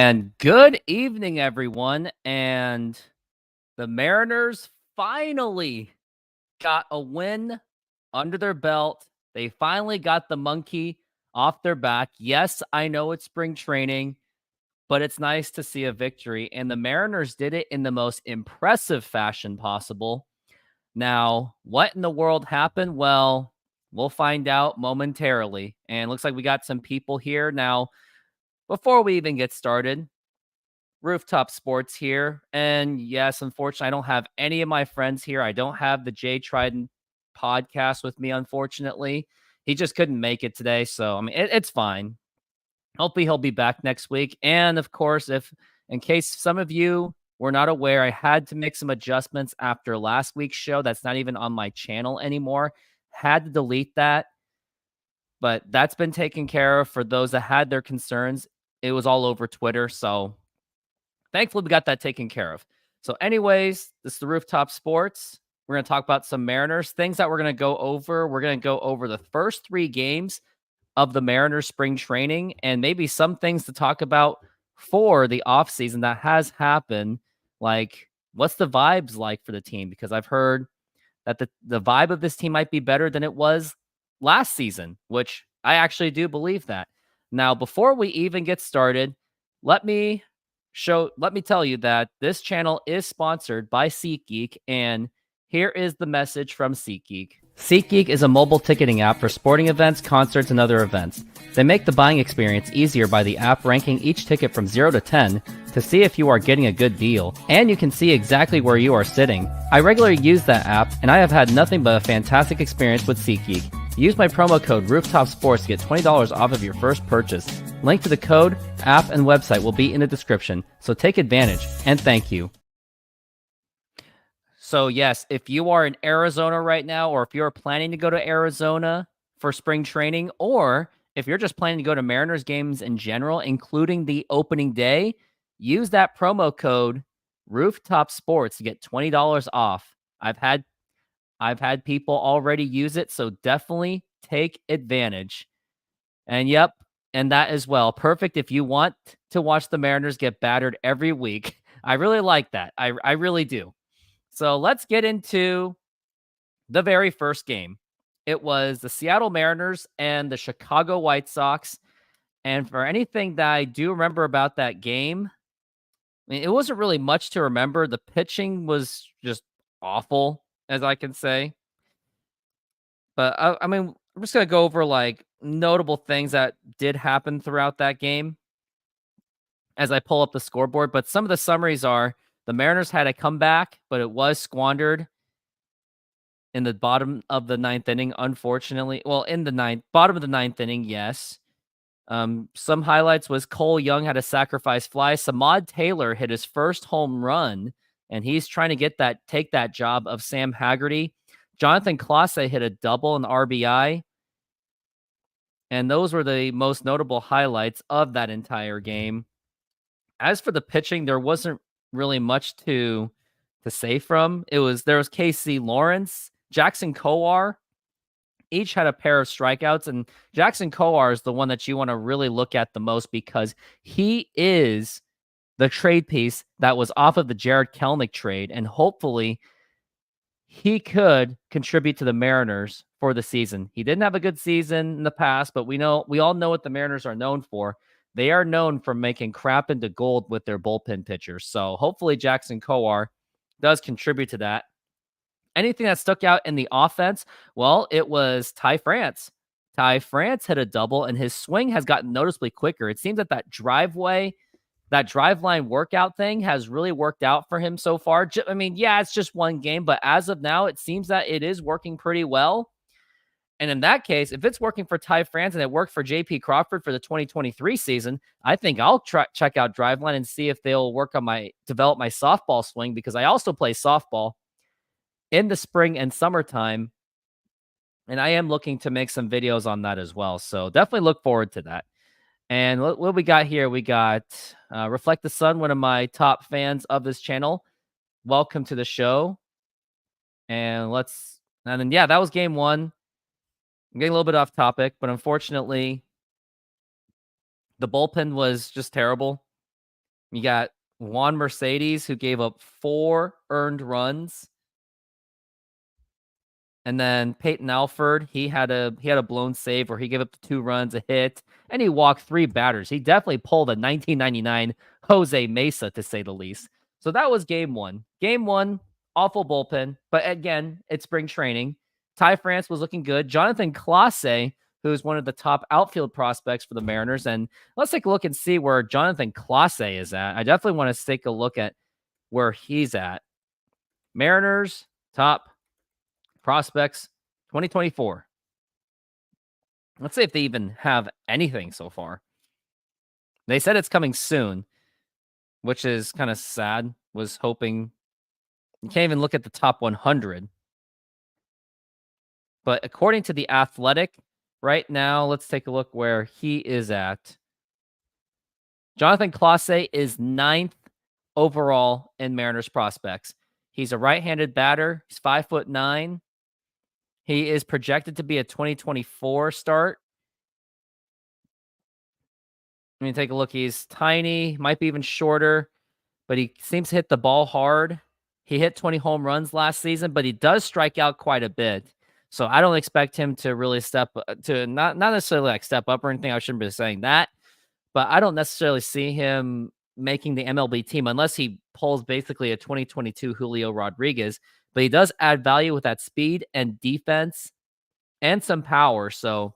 And good evening, everyone. And the Mariners finally got a win under their belt. They finally got the monkey off their back. Yes, I know it's spring training, but it's nice to see a victory. And the Mariners did it in the most impressive fashion possible. Now, what in the world happened? Well, we'll find out momentarily. And looks like we got some people here. Now, before we even get started, Rooftop Sports here. And yes, unfortunately, I don't have any of my friends here. I don't have the Jay Trident podcast with me, unfortunately. He just couldn't make it today. So, I mean, it's fine. Hopefully, he'll be back next week. And of course, if in case some of you were not aware, I had to make some adjustments after last week's show. That's not even on my channel anymore. Had to delete that, but that's been taken care of for those that had their concerns. It was all over Twitter. So, thankfully, we got that taken care of. So anyways, this is the Rooftop Sports. We're going to talk about some Mariners, things that we're going to go over. We're going to go over the first 3 games of the Mariners spring training and maybe some things to talk about for the offseason that has happened. Like, what's the vibes like for the team? Because I've heard that the vibe of this team might be better than it was last season, which I actually do believe that. Now, before we even get started, let me tell you that this channel is sponsored by SeatGeek, and here is the message from SeatGeek. SeatGeek is a mobile ticketing app for sporting events, concerts, and other events. They make the buying experience easier by the app ranking each ticket from 0 to 10 to see if you are getting a good deal, and you can see exactly where you are sitting. I regularly use that app, and I have had nothing but a fantastic experience with SeatGeek. Use my promo code Rooftop Sports to get $20 off of your first purchase. Link to the code, app, and website will be in the description, so take advantage, and thank you. So yes, if you are in Arizona right now, or if you're planning to go to Arizona for spring training, or if you're just planning to go to Mariners games in general, including the opening day, use that promo code Rooftop Sports to get $20 off. I've had people already use it, so definitely take advantage. And yep, and that as well. Perfect if you want to watch the Mariners get battered every week. I really like that. I really do. So let's get into the very first game. It was the Seattle Mariners and the Chicago White Sox. And for anything that I do remember about that game, I mean, it wasn't really much to remember. The pitching was just awful, as I can say. But I mean, I'm just gonna go over like notable things that did happen throughout that game as I pull up the scoreboard. But some of the summaries are the Mariners had a comeback, but it was squandered in the bottom of the 9th inning, unfortunately. Well, in the bottom of the 9th inning, yes. Some highlights was Cole Young had a sacrifice fly. Samad Taylor hit his first home run, and he's trying to take that job of Sam Haggerty. Jonathan Clase hit a double, an RBI. And those were the most notable highlights of that entire game. As for the pitching, there wasn't really much to say from. There was Casey Lawrence, Jackson Kowar, each had a pair of strikeouts, and Jackson Kowar is the one that you want to really look at the most because he is the trade piece that was off of the Jared Kelenic trade, and hopefully he could contribute to the Mariners for the season. He didn't have a good season in the past, but we all know what the Mariners are known for. They are known for making crap into gold with their bullpen pitchers. So hopefully Jackson Kowar does contribute to that. Anything that stuck out in the offense? Well, it was Ty France. Ty France hit a double, and his swing has gotten noticeably quicker. It seems that drive line workout thing has really worked out for him so far. I mean, yeah, it's just one game, but as of now, it seems that it is working pretty well. And in that case, if it's working for Ty France and it worked for JP Crawford for the 2023 season, I think I'll check out Driveline and see if they'll develop my softball swing, because I also play softball in the spring and summertime. And I am looking to make some videos on that as well. So definitely look forward to that. And what we got here, we got Reflect the Sun, one of my top fans of this channel. Welcome to the show. And then, yeah, that was game 1. I'm getting a little bit off topic, but unfortunately, the bullpen was just terrible. You got Juan Mercedes, who gave up 4 earned runs. And then Peyton Alford, he had a blown save where he gave up the 2 runs, a hit, and he walked 3 batters. He definitely pulled a 1999 Jose Mesa, to say the least. So that was game 1. Game 1, awful bullpen, but again, it's spring training. Ty France was looking good. Jonathan Clase, who's one of the top outfield prospects for the Mariners, and let's take a look and see where Jonathan Clase is at. I definitely want to take a look at where he's at. Mariners top prospects 2024. Let's see if they even have anything so far. They said it's coming soon, which is kind of sad. Was hoping you can't even look at the top 100. But according to the Athletic, right now, let's take a look where he is at. Jonathan Clase is 9th overall in Mariners prospects. He's a right-handed batter. He's 5'9". He is projected to be a 2024 start. I mean, take a look. He's tiny, might be even shorter, but he seems to hit the ball hard. He hit 20 home runs last season, but he does strike out quite a bit. So I don't expect him to really not necessarily like step up or anything. I shouldn't be saying that, but I don't necessarily see him making the MLB team unless he pulls basically a 2022 Julio Rodriguez. But he does add value with that speed and defense and some power. So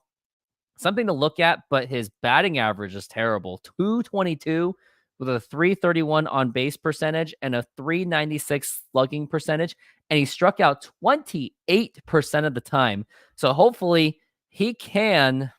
something to look at, but his batting average is terrible. 222 with a 331 on base percentage and a 396 slugging percentage. And he struck out 28% of the time. So hopefully he can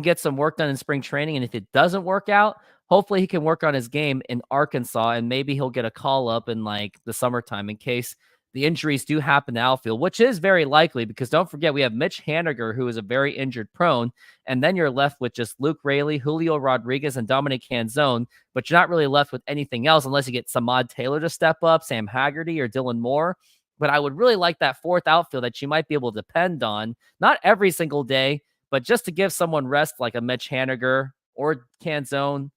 get some work done in spring training. And if it doesn't work out, hopefully he can work on his game in Arkansas, and maybe he'll get a call up in like the summertime in case the injuries do happen to outfield, which is very likely because don't forget, we have Mitch Haniger, who is a very injured prone. And then you're left with just Luke Raley, Julio Rodriguez, and Dominic Canzone, but you're not really left with anything else unless you get Samad Taylor to step up, Sam Haggerty, or Dylan Moore. But I would really like that 4th outfield that you might be able to depend on, not every single day, but just to give someone rest like a Mitch Haniger or Canzone.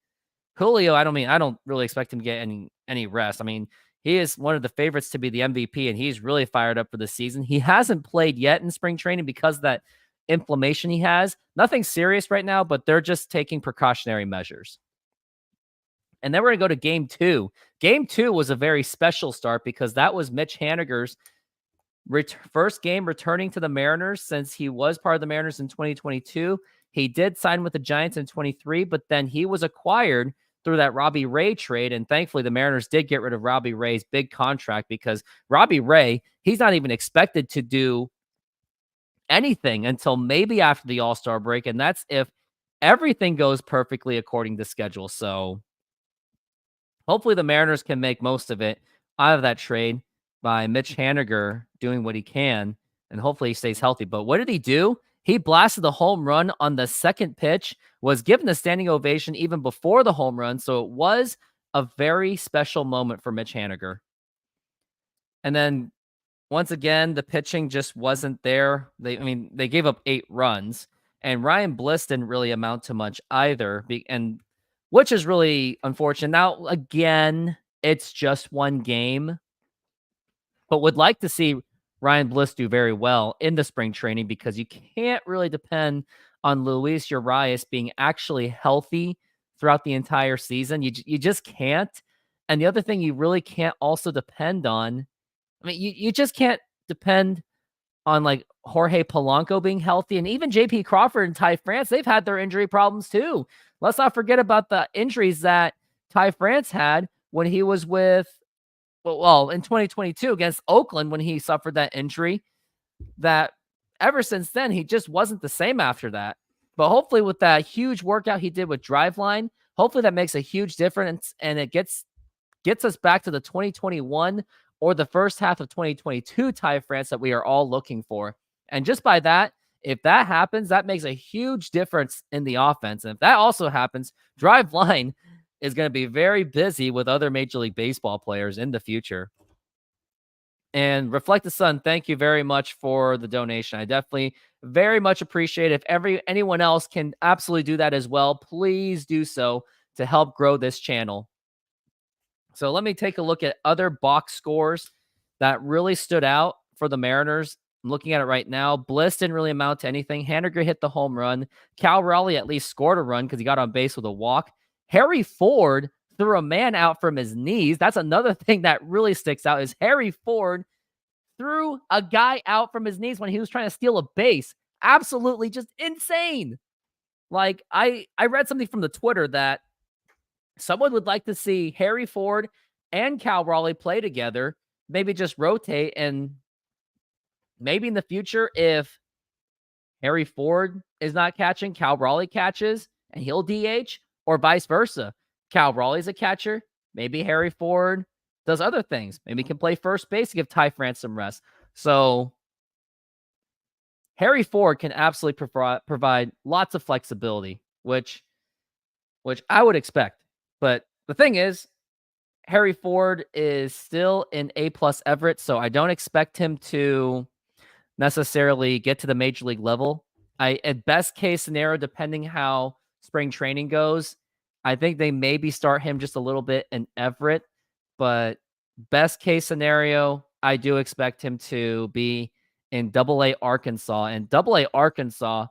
Julio, I don't really expect him to get any rest. I mean, he is one of the favorites to be the MVP, and he's really fired up for the season. He hasn't played yet in spring training because of that inflammation he has. Nothing serious right now, but they're just taking precautionary measures. And then we're going to go to game 2. Game 2 was a very special start because that was Mitch Haniger's first game returning to the Mariners since he was part of the Mariners in 2022. He did sign with the Giants in 23, but then he was acquired through that Robbie Ray trade. And thankfully, the Mariners did get rid of Robbie Ray's big contract because Robbie Ray, he's not even expected to do anything until maybe after the All-Star break. And that's if everything goes perfectly according to schedule. So hopefully the Mariners can make most of it out of that trade by Mitch Haniger doing what he can. And hopefully he stays healthy. But what did he do? He blasted the home run on the second pitch, was given a standing ovation even before the home run. So it was a very special moment for Mitch Haniger. And then once again, the pitching just wasn't there. They gave up 8 runs, and Ryan Bliss didn't really amount to much either. And which is really unfortunate. Now, again, it's just one game, but would like to see Ryan Bliss do very well in the spring training because you can't really depend on Luis Urias being actually healthy throughout the entire season. You just can't. And the other thing you really can't also depend on, you just can't depend on like Jorge Polanco being healthy, and even JP Crawford and Ty France, they've had their injury problems too. Let's not forget about the injuries that Ty France had when he was with in 2022 against Oakland when he suffered that injury, that ever since then, he just wasn't the same after that. But hopefully with that huge workout he did with Driveline, hopefully that makes a huge difference and it gets us back to the 2021 or the first half of 2022 Ty France that we are all looking for. And just by that, if that happens, that makes a huge difference in the offense. And if that also happens, Driveline is going to be very busy with other Major League Baseball players in the future. And Reflect the Sun, thank you very much for the donation. I definitely very much appreciate it. If anyone else can absolutely do that as well, please do so. to help grow this channel. So let me take a look at other box scores that really stood out for the Mariners. I'm looking at it right now. Bliss didn't really amount to anything. Haniger hit the home run. Cal Raleigh at least scored a run because he got on base with a walk. Harry Ford threw a man out from his knees. That's another thing that really sticks out is Harry Ford threw a guy out from his knees when he was trying to steal a base. Absolutely just insane. Like I read something from the Twitter that someone would like to see Harry Ford and Cal Raleigh play together, maybe just rotate, and maybe in the future, if Harry Ford is not catching, Cal Raleigh catches and he'll DH, or vice versa. Cal Raleigh's a catcher, maybe Harry Ford does other things. Maybe he can play first base to give Ty France some rest. So Harry Ford can absolutely provide lots of flexibility, which I would expect. But the thing is, Harry Ford is still in A+ Everett, so I don't expect him to necessarily get to the major league level. At best case scenario, depending how spring training goes, I think they maybe start him just a little bit in Everett. But best case scenario, I do expect him to be in Double-A Arkansas. And Double-A Arkansas,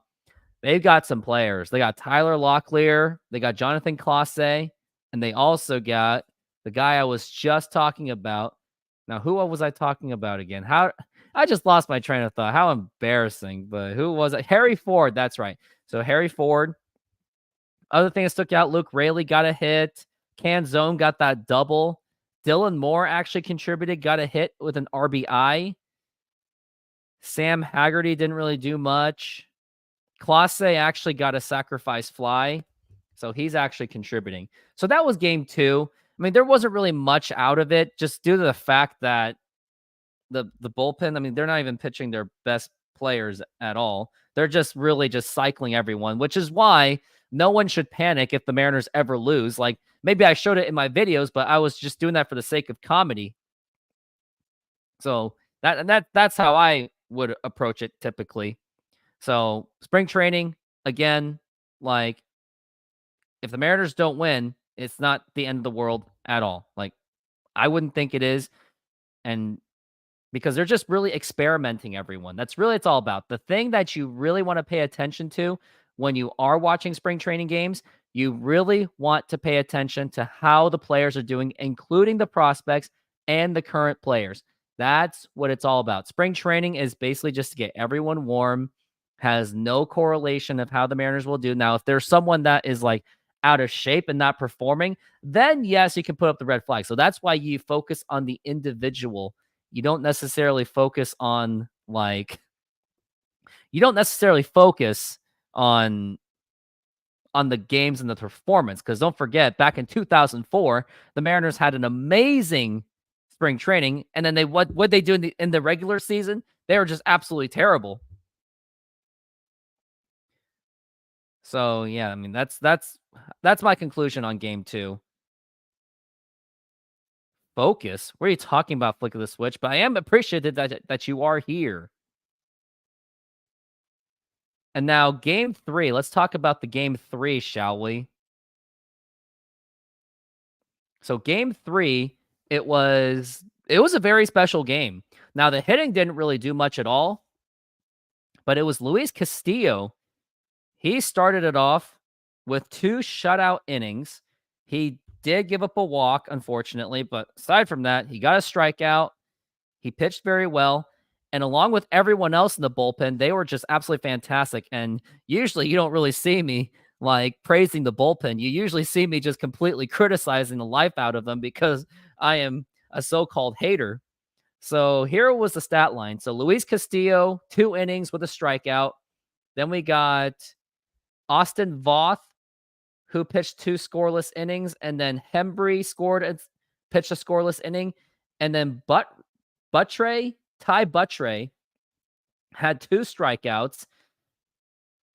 they've got some players. They got Tyler Locklear, they got Jonathan Clase, and they also got the guy I was just talking about. Now, who was I talking about again? How I just lost my train of thought. How embarrassing. But who was it? Harry Ford. That's right. So Harry Ford. Other thing that stuck out, Luke Raley got a hit. Canzone got that double. Dylan Moore actually contributed, got a hit with an RBI. Sam Haggerty didn't really do much. Clase actually got a sacrifice fly, so he's actually contributing. So that was game 2. I mean, there wasn't really much out of it, just due to the fact that the bullpen, I mean, they're not even pitching their best players at all. They're just really just cycling everyone, which is why no one should panic if the Mariners ever lose. Like, maybe I showed it in my videos, but I was just doing that for the sake of comedy. So that's how I would approach it typically. So spring training, again, like, if the Mariners don't win, it's not the end of the world at all. Like, I wouldn't think it is. And because they're just really experimenting everyone. That's really it's all about. The thing that you really want to pay attention to when you are watching spring training games, you really want to pay attention to how the players are doing, including the prospects and the current players. That's what it's all about. Spring training is basically just to get everyone warm, has no correlation of how the Mariners will do. Now, if there's someone that is like out of shape and not performing, then yes, you can put up the red flag. So that's why you focus on the individual. You don't necessarily focus on the games and the performance, because don't forget, back in 2004, the Mariners had an amazing spring training, and then what they do in the regular season? They were just absolutely terrible. So yeah, I mean that's my conclusion on game 2. Focus? What are you talking about, flick of the switch? But I am appreciative that you are here. And now game 3. Let's talk about the game 3, shall we? So game 3, it was a very special game. Now the hitting didn't really do much at all, but it was Luis Castillo. He started it off with 2 shutout innings. He did give up a walk, unfortunately, but aside from that, he got a strikeout. He pitched very well. And along with everyone else in the bullpen, they were just absolutely fantastic. And usually you don't really see me like praising the bullpen. You usually see me just completely criticizing the life out of them because I am a so-called hater. So here was the stat line. So Luis Castillo, 2 innings with a strikeout. Then we got Austin Voth, who pitched 2 scoreless innings. And then Hembry pitched a scoreless inning. And then Ty Buttrey had 2 strikeouts.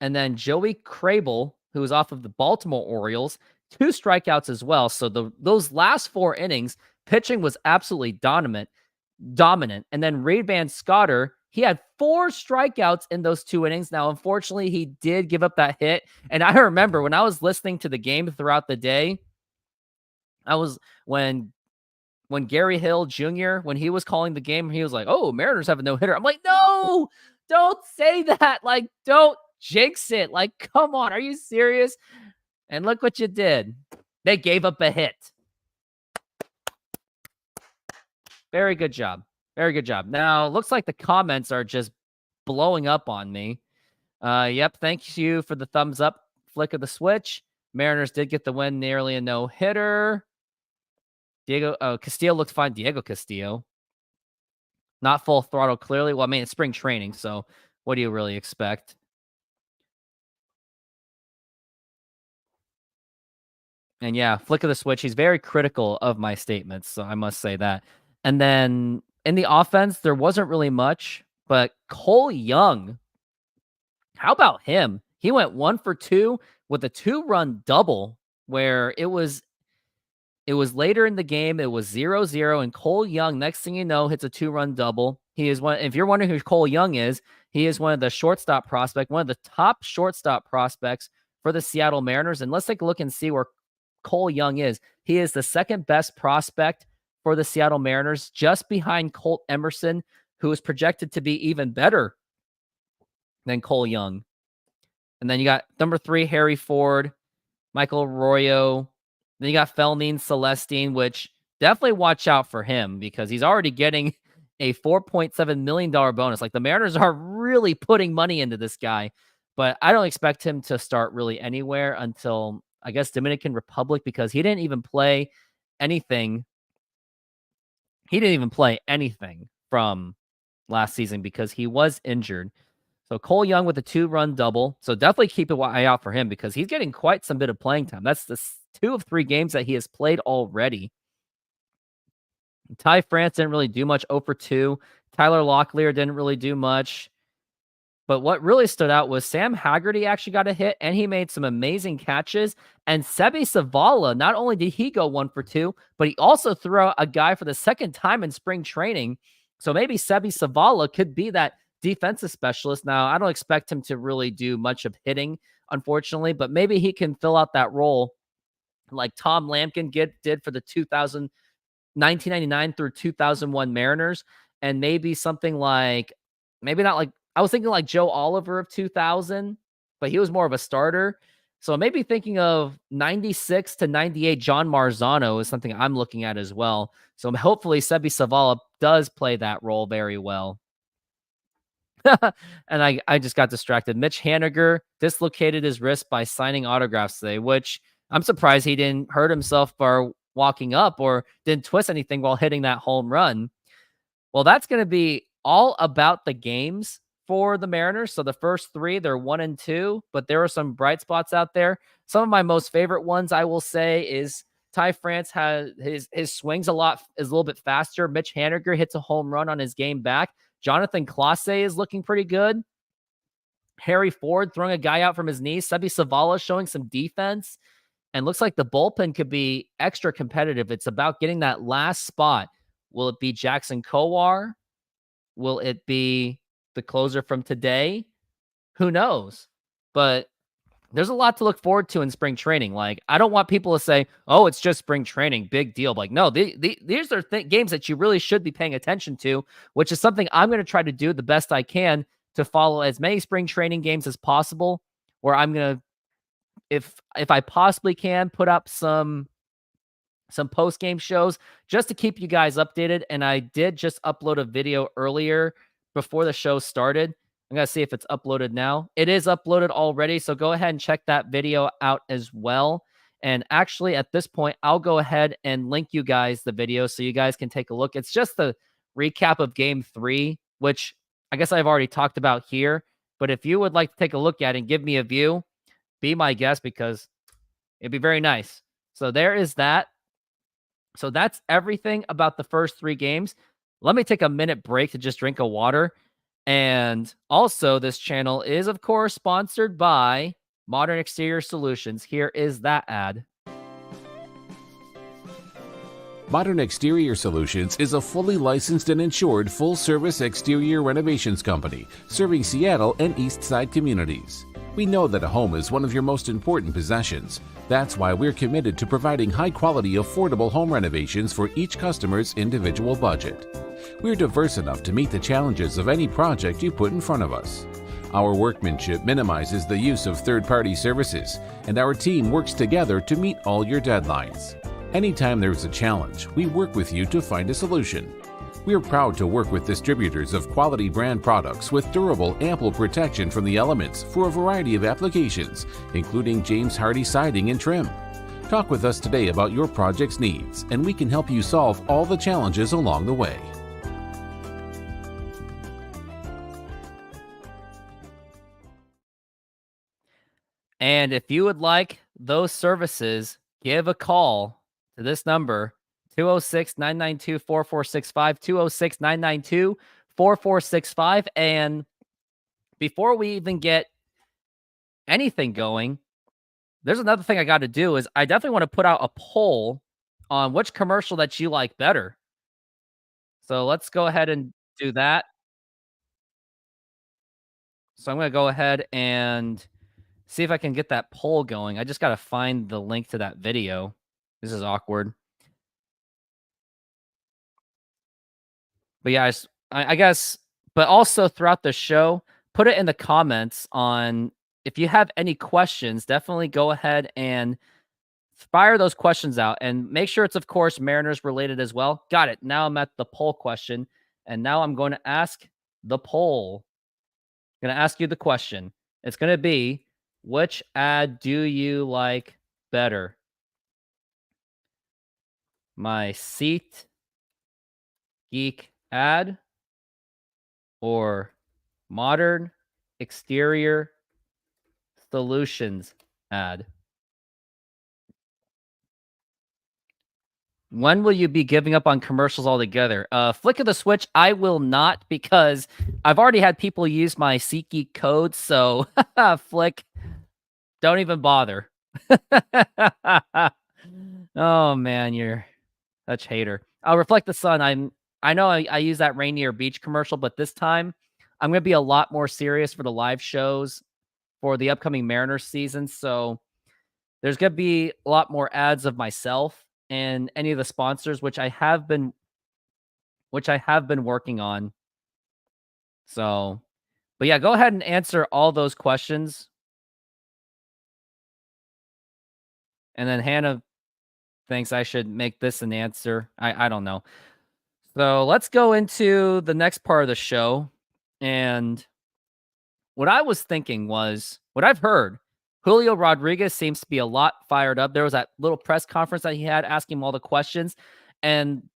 And then Joey Crable, who was off of the Baltimore Orioles, 2 strikeouts as well. So those last 4 innings, pitching was absolutely dominant. And then Reed Van Scotter He had 4 strikeouts in those 2 innings. Now, unfortunately, he did give up that hit. And I remember when I was listening to the game throughout the day, I was when Gary Hill Jr., when he was calling the game, he was like, "Oh, Mariners have a no-hitter." I'm like, "No, don't say that. Like, don't jinx it. Like, come on. Are you serious?" And look what you did. They gave up a hit. Very good job. Very good job. Now, looks like the comments are just blowing up on me. Yep, thank you for the thumbs up flick of the switch. Mariners did get the win, nearly a no-hitter. Castillo looked fine. Diego Castillo. Not full throttle, clearly. Well, I mean, it's spring training, so what do you really expect? And yeah, flick of the switch. He's very critical of my statements, so I must say that. And then in the offense, there wasn't really much, but Cole Young, how about him? He went 1 for 2 with a 2-run double where it was later in the game. It was 0-0, and Cole Young, next thing you know, hits a 2-run double. He is one. If you're wondering who Cole Young is, he is one of the shortstop prospect, one of the top shortstop prospects for the Seattle Mariners. And let's take a look and see where Cole Young is. He is the second best prospect for the Seattle Mariners, just behind Colt Emerson, who is projected to be even better than Cole Young. And then you got number 3, Harry Ford, Michael Arroyo. Then you got Felnine Celestine, which definitely watch out for him because he's already getting a $4.7 million bonus. Like, the Mariners are really putting money into this guy, but I don't expect him to start really anywhere until, I guess, Dominican Republic, because he didn't even play anything. He didn't even play anything from last season because he was injured. So Cole Young with a 2-run double. So definitely keep an eye out for him because he's getting quite some bit of playing time. That's the 2 of 3 games that he has played already. Ty France didn't really do much, 0 for 2. Tyler Locklear didn't really do much. But what really stood out was Sam Haggerty actually got a hit, and he made some amazing catches. And Sebi Savala, not only did he go 1 for 2, but he also threw out a guy for the second time in spring training. So maybe Sebi Savala could be that defensive specialist. Now, I don't expect him to really do much of hitting, unfortunately, but maybe he can fill out that role like Tom Lampkin did for the 1999 through 2001 Mariners. And maybe something like, maybe not like, I was thinking like Joe Oliver of 2000, but he was more of a starter. So maybe thinking of 96 to 98 John Marzano is something I'm looking at as well. So hopefully Sebi Savala does play that role very well. And I just got distracted. Mitch Haniger dislocated his wrist by signing autographs today, which I'm surprised he didn't hurt himself by walking up or didn't twist anything while hitting that home run. Well, that's going to be all about the games for the Mariners. So the first 3, they're 1 and 2, but there are some bright spots out there. Some of my most favorite ones, I will say, is Ty France has his swings is a little bit faster. Mitch Haniger hits a home run on his game back. Jonathan Clase is looking pretty good. Harry Ford throwing a guy out from his knees. Sebi Savala showing some defense. And looks like the bullpen could be extra competitive. It's about getting that last spot. Will it be Jackson Kowar? Will it be the closer from today? Who knows? But there's a lot to look forward to in spring training. Like, I don't want people to say, oh, it's just spring training, big deal. Like, no, these are games that you really should be paying attention to, which is something I'm going to try to do the best I can to follow as many spring training games as possible, where I'm going to, if I possibly can, put up some post-game shows just to keep you guys updated. And I did just upload a video earlier before the show started. I'm going to see if it's uploaded now. It is uploaded already, so go ahead and check that video out as well. And actually, at this point, I'll go ahead and link you guys the video so you guys can take a look. It's just the recap of Game 3, which I guess I've already talked about here. But if you would like to take a look at it and give me a view, be my guest because it'd be very nice. So there is that. So that's everything about the first 3 games. Let me take a minute break to just drink a water. And also, this channel is, of course, sponsored by Modern Exterior Solutions. Here is that ad. Modern Exterior Solutions is a fully licensed and insured full-service exterior renovations company serving Seattle and East Side communities. We know that a home is one of your most important possessions. That's why we're committed to providing high-quality, affordable home renovations for each customer's individual budget. We're diverse enough to meet the challenges of any project you put in front of us. Our workmanship minimizes the use of third-party services, and our team works together to meet all your deadlines. Anytime there's a challenge, we work with you to find a solution. We're proud to work with distributors of quality brand products with durable, ample protection from the elements for a variety of applications, including James Hardie siding and trim. Talk with us today about your project's needs, and we can help you solve all the challenges along the way. And if you would like those services, give a call to this number, 206-992-4465, 206-992-4465. And before we even get anything going, there's another thing I got to do is I definitely want to put out a poll on which commercial that you like better. So let's go ahead and do that. So I'm going to go ahead and see if I can get that poll going. I just got to find the link to that video. This is awkward. But yeah, I guess, but also throughout the show, put it in the comments on if you have any questions, definitely go ahead and fire those questions out and make sure it's, of course, Mariners related as well. Got it. Now I'm at the poll question, and now I'm going to ask the poll. I'm going to ask you the question. It's going to be, which ad do you like better? My Seat Geek ad or Modern Exterior Solutions ad? When will you be giving up on commercials altogether? Flick of the switch, I will not, because I've already had people use my SeatGeek code, so Flick, don't even bother. Oh man, you're such hater. I'll reflect the sun. I know I use that Rainier Beach commercial, but this time I'm gonna be a lot more serious for the live shows for the upcoming Mariners season. So there's gonna be a lot more ads of myself and any of the sponsors, which I have been working on. So, but yeah, go ahead and answer all those questions. And then Hannah thinks I should make this an answer. I don't know. So let's go into the next part of the show. And what I was thinking was, what I've heard, Julio Rodriguez seems to be a lot fired up. There was that little press conference that he had asking him all the questions. And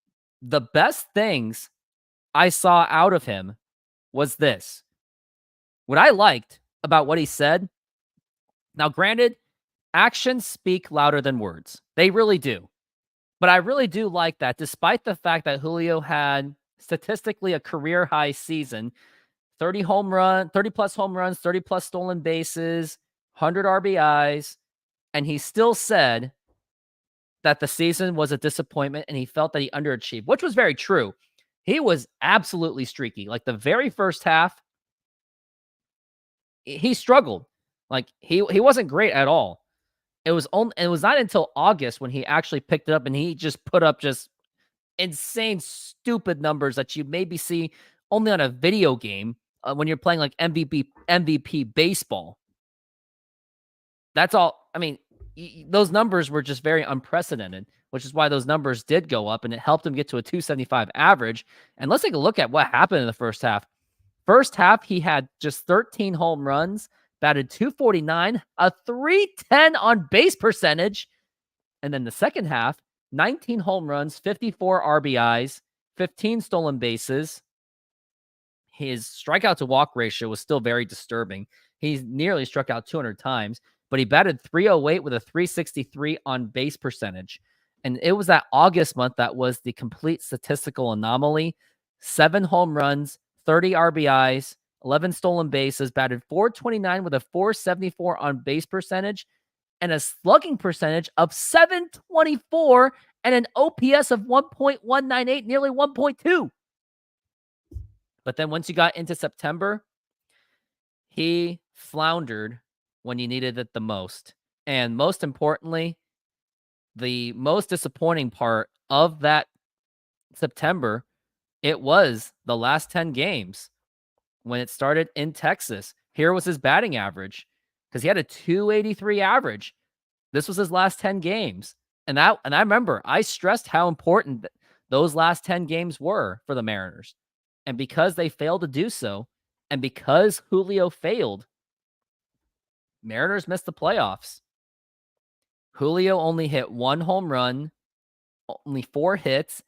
the best things I saw out of him was this. What I liked about what he said, now granted, actions speak louder than words. They really do. But I really do like that, despite the fact that Julio had statistically a career high season, 30 plus home runs, 30 plus stolen bases, 100 RBIs, and he still said that the season was a disappointment and he felt that he underachieved, which was very true. He was absolutely streaky. Like the very first half, he struggled. Like he wasn't great at all. It was not until August when he actually picked it up and he just put up just insane, stupid numbers that you maybe see only on a video game when you're playing like MVP baseball. That's all. I mean, those numbers were just very unprecedented, which is why those numbers did go up and it helped him get to a 275 average. And let's take a look at what happened in the first half. First half, he had just 13 home runs, batted 249, a 310 on base percentage. And then the second half, 19 home runs, 54 RBIs, 15 stolen bases. His strikeout to walk ratio was still very disturbing. He's nearly struck out 200 times, but he batted 308 with a 363 on base percentage. And it was that August month that was the complete statistical anomaly. 7 home runs, 30 RBIs, 11 stolen bases, batted 429 with a 474 on base percentage. and a slugging percentage of 724 and an OPS of 1.198, nearly 1.2. But then once you got into September, he floundered when you needed it the most. And most importantly, the most disappointing part of that September, it was the last 10 games when it started in Texas. Here was his batting average because he had a 283 average. This was his last 10 games. And I remember I stressed how important those last 10 games were for the Mariners. And because they failed to do so, and because Julio failed, Mariners missed the playoffs. Julio only hit 1 home run, only 4 hits,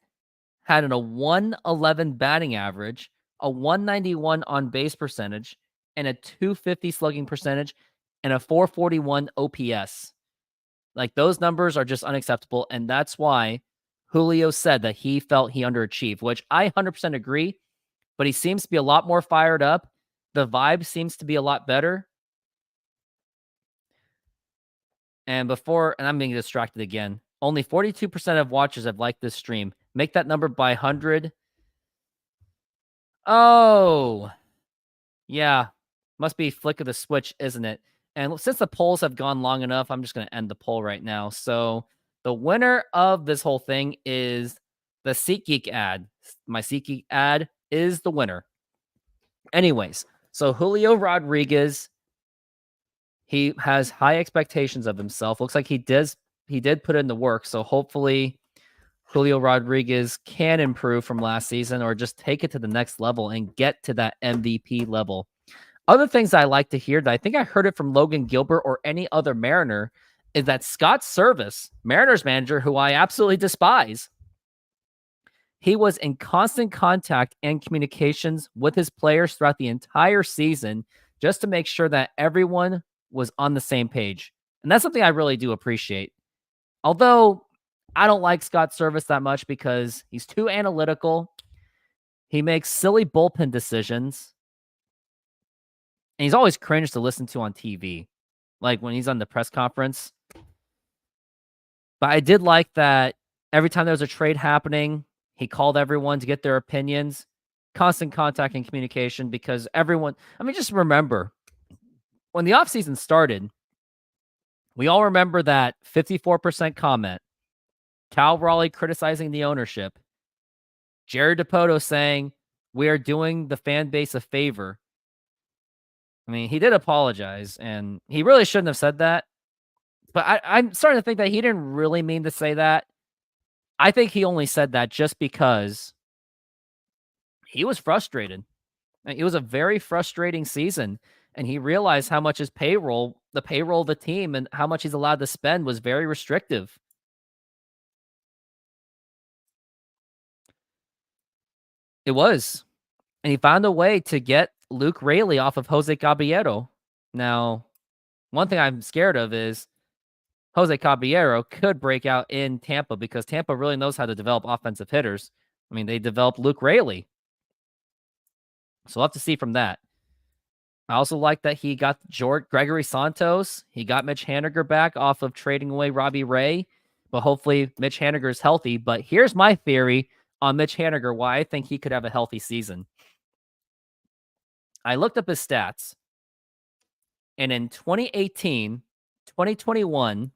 had a 111 batting average, a 191 on base percentage, and a 250 slugging percentage, and a 441 OPS. Like, those numbers are just unacceptable. And that's why Julio said that he felt he underachieved, which I 100% agree. But he seems to be a lot more fired up. The vibe seems to be a lot better. And I'm being distracted again. Only 42% of watchers have liked this stream. Make that number by 100. Oh, yeah. Must be flick of the switch, isn't it? And since the polls have gone long enough, I'm just going to end the poll right now. So the winner of this whole thing is the SeatGeek ad. My SeatGeek ad is the winner. Anyways, so Julio Rodriguez, he has high expectations of himself. Looks like he did put in the work. So hopefully Julio Rodriguez can improve from last season or just take it to the next level and get to that MVP level. Other things I like to hear that I think I heard it from Logan Gilbert or any other Mariner is that Scott Service, Mariners manager, who I absolutely despise, he was in constant contact and communications with his players throughout the entire season just to make sure that everyone was on the same page. And that's something I really do appreciate. Although I don't like Scott Service that much because he's too analytical. He makes silly bullpen decisions. And he's always cringe to listen to on TV, like when he's on the press conference. But I did like that every time there was a trade happening, he called everyone to get their opinions, constant contact and communication because everyone, just remember when the offseason started, we all remember that 54% comment, Cal Raleigh criticizing the ownership, Jared DePoto saying, we are doing the fan base a favor. He did apologize, and he really shouldn't have said that. But I'm starting to think that he didn't really mean to say that. I think he only said that just because he was frustrated. It was a very frustrating season, and he realized how much his payroll, the payroll of the team, and how much he's allowed to spend was very restrictive. It was. And he found a way to get Luke Raley off of Jose Caballero. Now, one thing I'm scared of is Jose Caballero could break out in Tampa because Tampa really knows how to develop offensive hitters. They developed Luke Raley. So we'll have to see from that. I also like that he got Gregory Santos. He got Mitch Haniger back off of trading away Robbie Ray. But hopefully Mitch Haniger is healthy. But here's my theory on Mitch Haniger, why I think he could have a healthy season. I looked up his stats. And in 2018, 2021,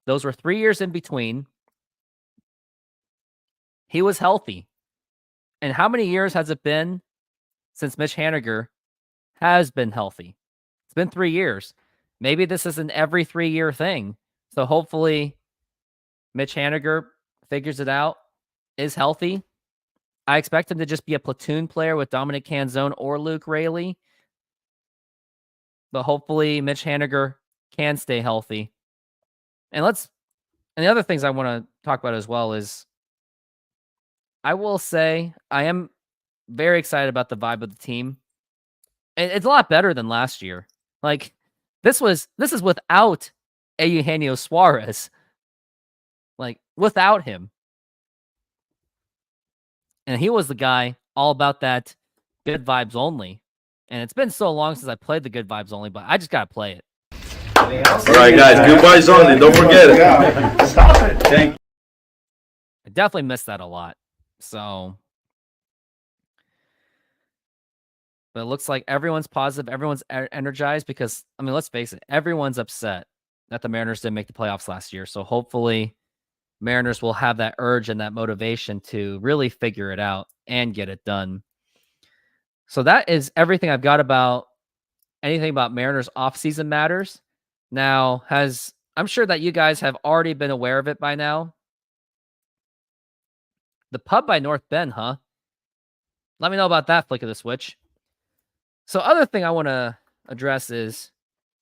those were 3 years in between, he was healthy. And how many years has it been since Mitch Haniger has been healthy? It's been 3 years. Maybe this is an every 3-year thing. So hopefully Mitch Haniger figures it out, is healthy. I expect him to just be a platoon player with Dominic Canzone or Luke Raley. But hopefully Mitch Haniger can stay healthy. And the other things I want to talk about as well is I will say I am very excited about the vibe of the team. And it's a lot better than last year. Like this is without Eugenio Suarez. Like without him. And he was the guy all about that good vibes only. And it's been so long since I played the good vibes only, but I just got to play it. All right, guys. Goodbyes only. Don't forget it. Stop it. Thank you. I definitely miss that a lot. So, but it looks like everyone's positive, everyone's energized because, I mean, let's face it, everyone's upset that the Mariners didn't make the playoffs last year. So hopefully Mariners will have that urge and that motivation to really figure it out and get it done. So that is everything I've got about anything about Mariners offseason matters. Now, I'm sure that you guys have already been aware of it by now. The pub by North Bend, huh? Let me know about that flick of the switch. So other thing I want to address is,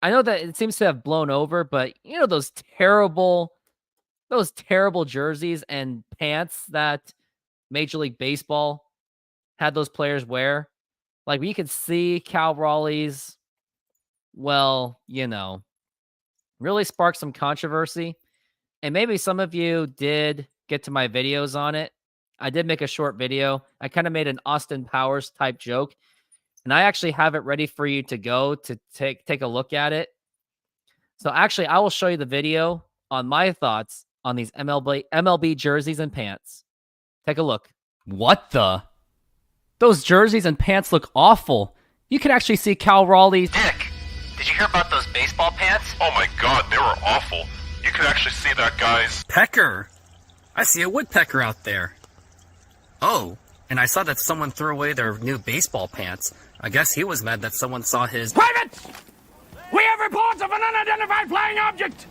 I know that it seems to have blown over, but you know those terrible jerseys and pants that Major League Baseball had those players wear? Like, we could see Cal Raleigh's, well, really spark some controversy. And maybe some of you did get to my videos on it. I did make a short video. I kind of made an Austin Powers type joke. And I actually have it ready for you to go to take a look at it. So actually, I will show you the video on my thoughts on these MLB jerseys and pants. Take a look. What the? Those jerseys and pants look awful. You can actually see Cal Raleigh's dick. Did you hear about those baseball pants? Oh my god, they were awful. You could actually see that guy's pecker. I see a woodpecker out there. Oh, and I saw that someone threw away their new baseball pants. I guess he was mad that someone saw his... Private! We have reports of an unidentified flying object!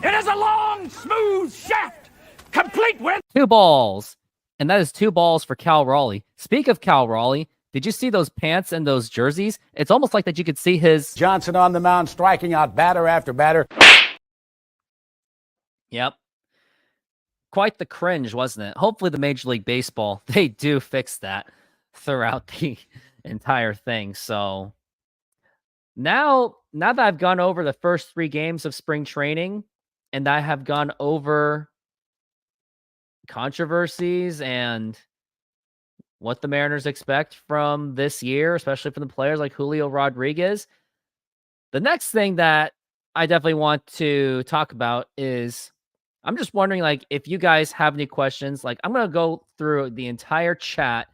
It is a long, smooth shaft, complete with... 2 balls. And that is 2 balls for Cal Raleigh. Speak of Cal Raleigh, did you see those pants and those jerseys? It's almost like that you could see his... Johnson on the mound, striking out batter after batter. Yep. Quite the cringe, wasn't it? Hopefully the Major League Baseball, they do fix that throughout the entire thing. So now that I've gone over the first 3 games of spring training and I have gone over controversies and what the Mariners expect from this year, especially from the players like Julio Rodriguez, the next thing that I definitely want to talk about is, I'm just wondering, like, if you guys have any questions. Like, I'm going to go through the entire chat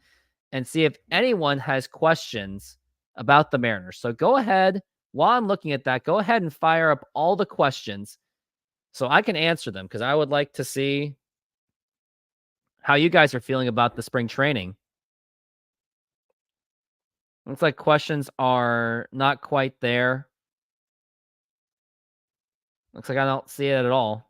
and see if anyone has questions about the Mariners. So go ahead, while I'm looking at that, go ahead and fire up all the questions so I can answer them, because I would like to see how you guys are feeling about the spring training. Looks like questions are not quite there. Looks like I don't see it at all.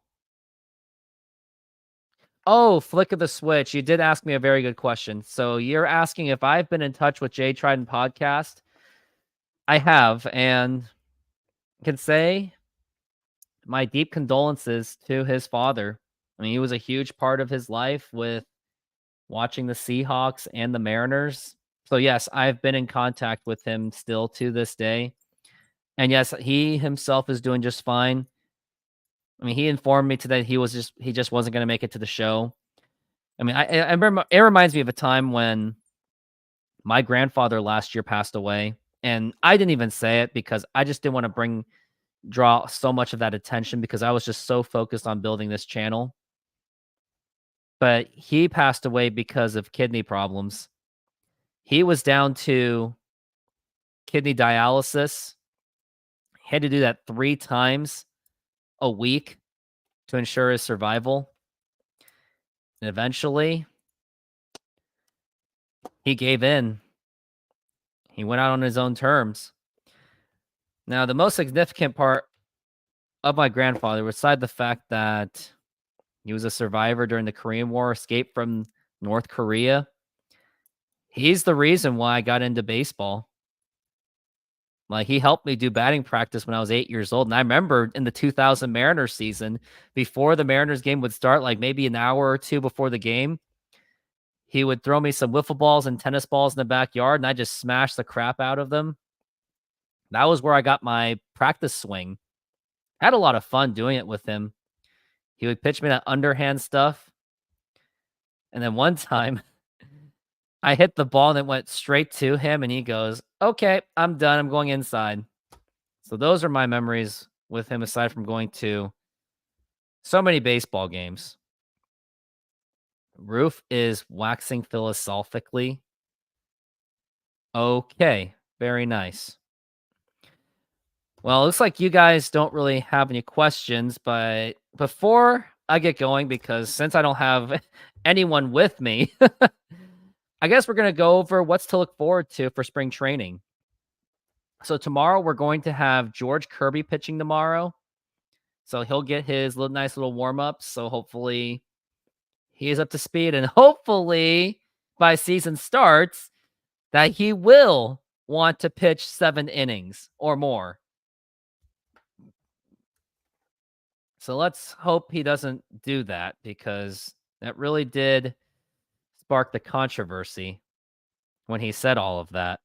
Oh, flick of the switch. You did ask me a very good question. So you're asking if I've been in touch with Jay Trident Podcast. I have, and can say my deep condolences to his father. I mean, he was a huge part of his life with watching the Seahawks and the Mariners. So yes, I've been in contact with him still to this day. And yes, he himself is doing just fine. I mean, he informed me today he just wasn't going to make it to the show. I mean, I remember, it reminds me of a time when my grandfather last year passed away, and I didn't even say it because I just didn't want to draw so much of that attention because I was just so focused on building this channel. But he passed away because of kidney problems. He was down to kidney dialysis. He had to do that 3 times a week to ensure his survival. And eventually, he gave in. He went out on his own terms. Now, the most significant part of my grandfather, beside the fact that he was a survivor during the Korean War, escaped from North Korea, he's the reason why I got into baseball. Like, he helped me do batting practice when I was 8 years old. And I remember in the 2000 Mariners season, before the Mariners game would start, like maybe an hour or 2 before the game, he would throw me some wiffle balls and tennis balls in the backyard, and I just smashed the crap out of them. That was where I got my practice swing. I had a lot of fun doing it with him. He would pitch me that underhand stuff. And then one time, I hit the ball and it went straight to him, and he goes, "Okay, I'm done. I'm going inside." So those are my memories with him aside from going to so many baseball games. Roof is waxing philosophically. Okay, very nice. Well, it looks like you guys don't really have any questions, but before I get going, because since I don't have anyone with me, I guess we're going to go over what's to look forward to for spring training. So tomorrow we're going to have George Kirby pitching tomorrow. So he'll get his nice little warm-ups. So hopefully he is up to speed, and hopefully by season starts that he will want to pitch 7 innings or more. So let's hope he doesn't do that, because that really did spark the controversy when he said all of that.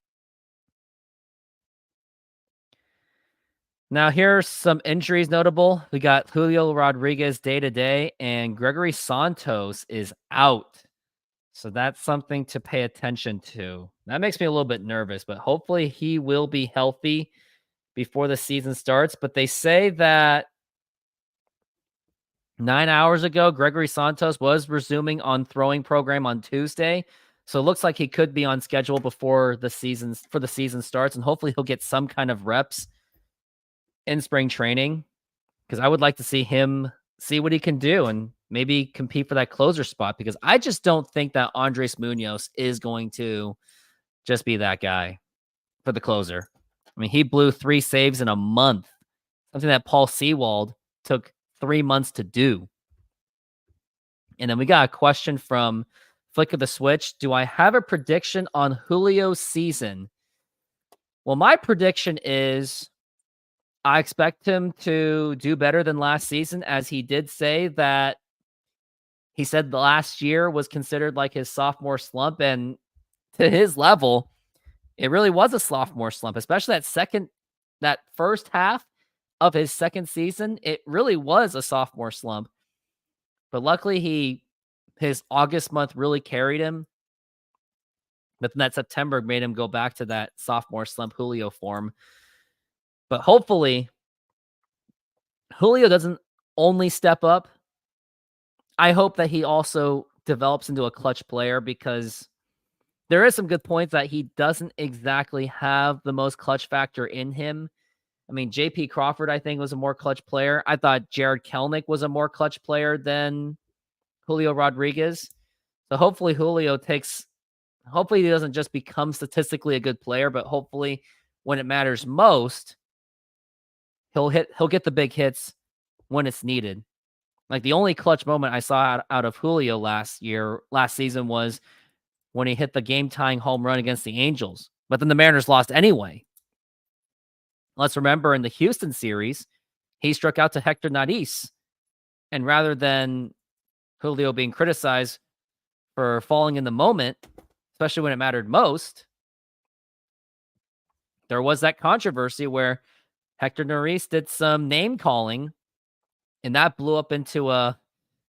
Now, here's some injuries notable. We got Julio Rodriguez day-to-day, and Gregory Santos is out. So that's something to pay attention to. That makes me a little bit nervous, but hopefully he will be healthy before the season starts. But they say that 9 hours ago, Gregory Santos was resuming on throwing program on Tuesday. So it looks like he could be on schedule before the season starts, and hopefully he'll get some kind of reps in spring training, because I would like to see him see what he can do and maybe compete for that closer spot, because I just don't think that Andres Munoz is going to just be that guy for the closer. I mean, he blew 3 saves in a month, something that Paul Sewald took 3 months to do. And then we got a question from Flick of the Switch. Do I have a prediction on Julio's season? Well, my prediction is I expect him to do better than last season, as he did say that he said the last year was considered like his sophomore slump, and to his level, it really was a sophomore slump, especially that first half of his second season. It really was a sophomore slump, but luckily his August month really carried him. But then that September made him go back to that sophomore slump Julio form. But hopefully Julio doesn't only step up. I hope that he also develops into a clutch player, because there is some good points that he doesn't exactly have the most clutch factor in him. I mean, JP Crawford, I think, was a more clutch player. I thought Jared Kelnick was a more clutch player than Julio Rodriguez. So hopefully hopefully he doesn't just become statistically a good player, but hopefully when it matters most, he'll get the big hits when it's needed. Like, the only clutch moment I saw out of Julio last season was when he hit the game-tying home run against the Angels. But then the Mariners lost anyway. Let's remember, in the Houston series, he struck out to Hector Neris. And rather than Julio being criticized for falling in the moment, especially when it mattered most, there was that controversy where Hector Neris did some name-calling, and that blew up into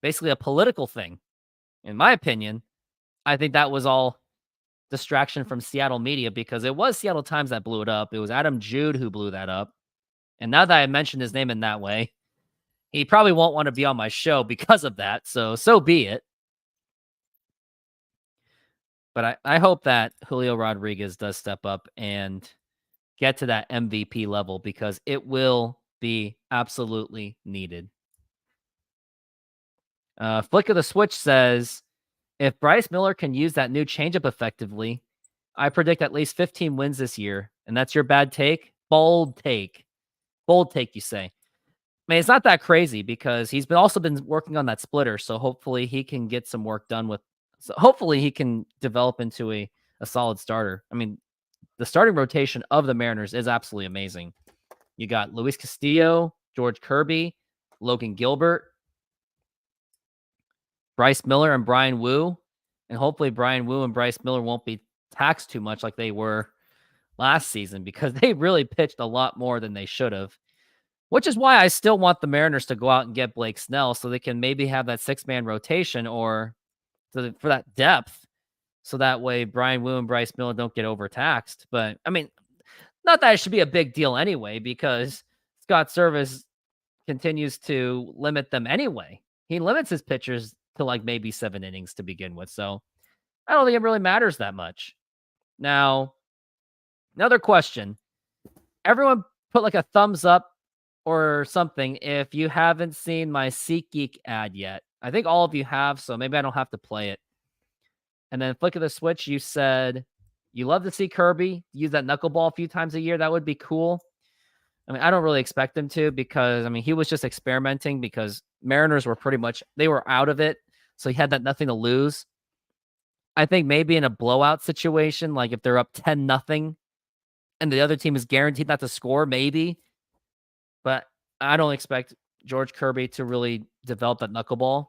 basically a political thing. In my opinion, I think that was all distraction from Seattle media, because it was Seattle Times that blew it up. It was Adam Jude who blew that up. And now that I mentioned his name in that way, he probably won't want to be on my show because of that. So be it. But I hope that Julio Rodriguez does step up and get to that MVP level, because it will be absolutely needed. Flick of the Switch says, if Bryce Miller can use that new changeup effectively, I predict at least 15 wins this year. And that's your bad take? Bold take. Bold take, you say. I mean, it's not that crazy, because he's also been working on that splitter. So hopefully he can get some work done hopefully he can develop into a solid starter. I mean, the starting rotation of the Mariners is absolutely amazing. You got Luis Castillo, George Kirby, Logan Gilbert, Bryce Miller, and Brian Wu. And hopefully Brian Wu and Bryce Miller won't be taxed too much like they were last season, because they really pitched a lot more than they should have. Which is why I still want the Mariners to go out and get Blake Snell, so they can maybe have that 6-man rotation for that depth. So that way Brian Wu and Bryce Miller don't get overtaxed. But I mean, not that it should be a big deal anyway, because Scott Service continues to limit them anyway. He limits his pitchers to like maybe 7 innings to begin with. So I don't think it really matters that much. Now, another question. Everyone put like a thumbs up or something if you haven't seen my SeatGeek ad yet. I think all of you have, so maybe I don't have to play it. And then flick of the switch, you said you love to see Kirby use that knuckleball a few times a year. That would be cool. I mean, I don't really expect him to because, I mean, he was just experimenting because Mariners were pretty much, they were out of it. So he had that nothing to lose. I think maybe in a blowout situation, like if they're up 10-0 and the other team is guaranteed not to score, maybe. But I don't expect George Kirby to really develop that knuckleball.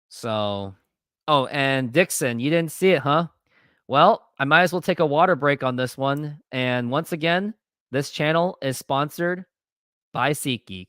So, oh, and Dixon, you didn't see it, huh? Well, I might as well take a water break on this one. And once again, this channel is sponsored by SeatGeek.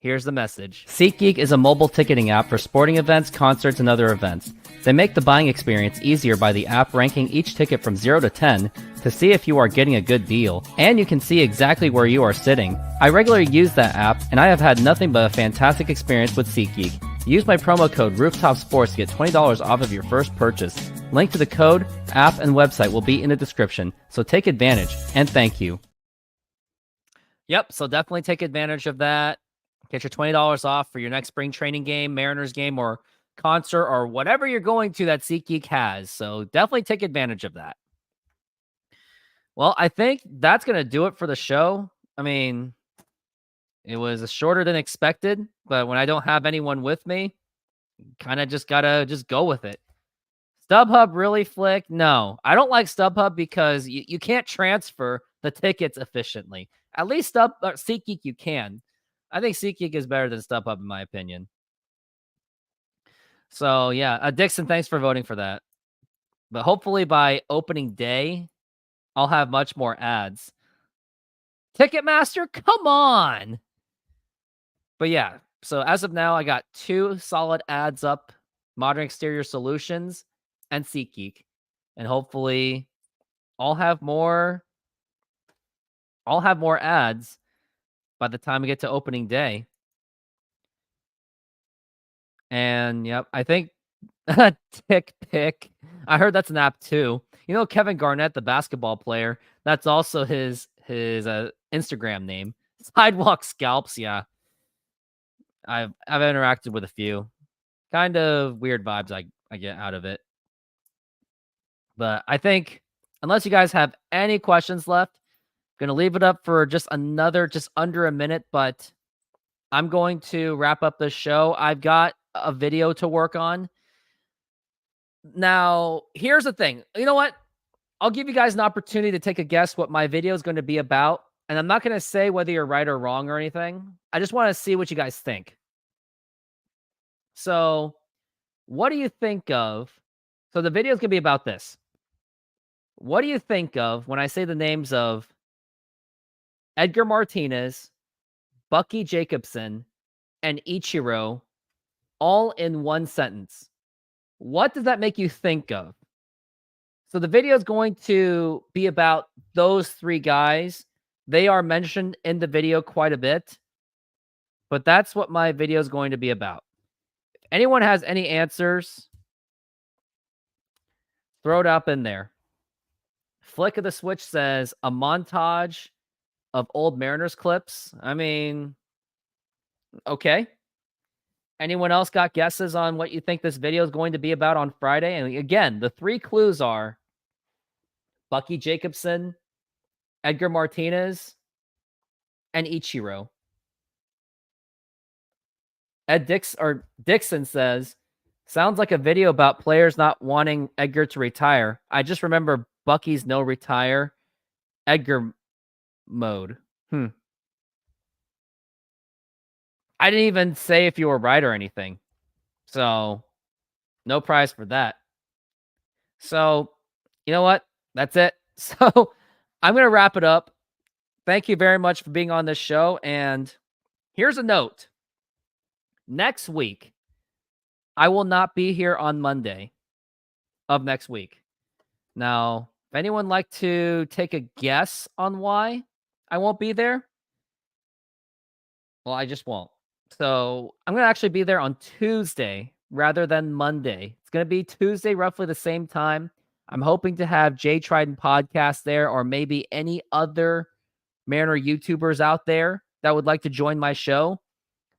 Here's the message. SeatGeek is a mobile ticketing app for sporting events, concerts, and other events. They make the buying experience easier by the app ranking each ticket from 0 to 10 to see if you are getting a good deal, and you can see exactly where you are sitting. I regularly use that app, and I have had nothing but a fantastic experience with SeatGeek. Use my promo code Rooftop Sports to get $20 off of your first purchase. Link to the code, app, and website will be in the description, so take advantage, and thank you. Yep, so definitely take advantage of that. Get your $20 off for your next spring training game, Mariners game, or concert, or whatever you're going to that SeatGeek has. So definitely take advantage of that. Well, I think that's going to do it for the show. I mean, it was shorter than expected, but when I don't have anyone with me, kind of just got to just go with it. StubHub really flick? No, I don't like StubHub because you can't transfer the tickets efficiently. At least SeatGeek you can. I think SeatGeek is better than StubHub in my opinion. So yeah, Dixon, thanks for voting for that. But hopefully by opening day, I'll have much more ads. Ticketmaster, come on. But yeah, so as of now, I got 2 solid ads up, Modern Exterior Solutions and SeatGeek. And hopefully I'll have more ads by the time we get to opening day. And yep, I think TickPick. I heard that's an app too. You know, Kevin Garnett, the basketball player, that's also his Instagram name. Sidewalk Scalps, yeah. I've interacted with a few. Kind of weird vibes I get out of it. But I think unless you guys have any questions left, I'm going to leave it up for just under a minute, but I'm going to wrap up the show. I've got a video to work on. Now, here's the thing. You know what? I'll give you guys an opportunity to take a guess what my video is going to be about. And I'm not going to say whether you're right or wrong or anything. I just want to see what you guys think. So, what do you think of? So, the video is going to be about this. What do you think of when I say the names of Edgar Martinez, Bucky Jacobson, and Ichiro all in one sentence? What does that make you think of? So the video is going to be about those 3 guys. They are mentioned in the video quite a bit, but that's what my video is going to be about. If anyone has any answers, throw it up in there. Flick of the Switch says a montage of old Mariners clips. I mean, okay. Anyone else got guesses on what you think this video is going to be about on Friday? And again, the 3 clues are Bucky Jacobson, Edgar Martinez, and Ichiro. Dixon says, sounds like a video about players not wanting Edgar to retire. I just remember Bucky's no retire Edgar mode. I didn't even say if you were right or anything. So, no prize for that. So, you know what? That's it. So, I'm going to wrap it up. Thank you very much for being on this show. And here's a note. Next week, I will not be here on Monday of next week. Now, if anyone like to take a guess on why I won't be there, Well, I just won't. So I'm going to actually be there on Tuesday rather than Monday. It's going to be Tuesday, roughly the same time. I'm hoping to have Jay Trident podcast there, or maybe any other Mariner YouTubers out there that would like to join my show.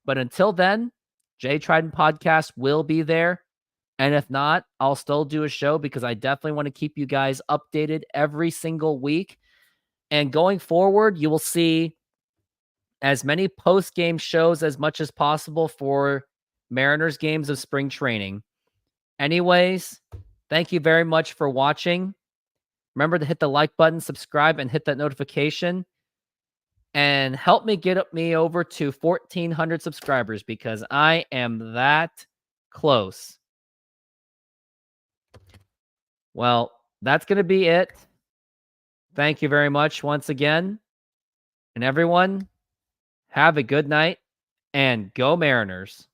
But until then, Jay Trident podcast will be there. And if not, I'll still do a show because I definitely want to keep you guys updated every single week. And going forward, you will see as many post-game shows as much as possible for Mariners games of spring training. Anyways, thank you very much for watching. Remember to hit the like button, subscribe, and hit that notification. And help me get me over to 1,400 subscribers because I am that close. Well, that's going to be it. Thank you very much once again. And everyone, have a good night and go Mariners.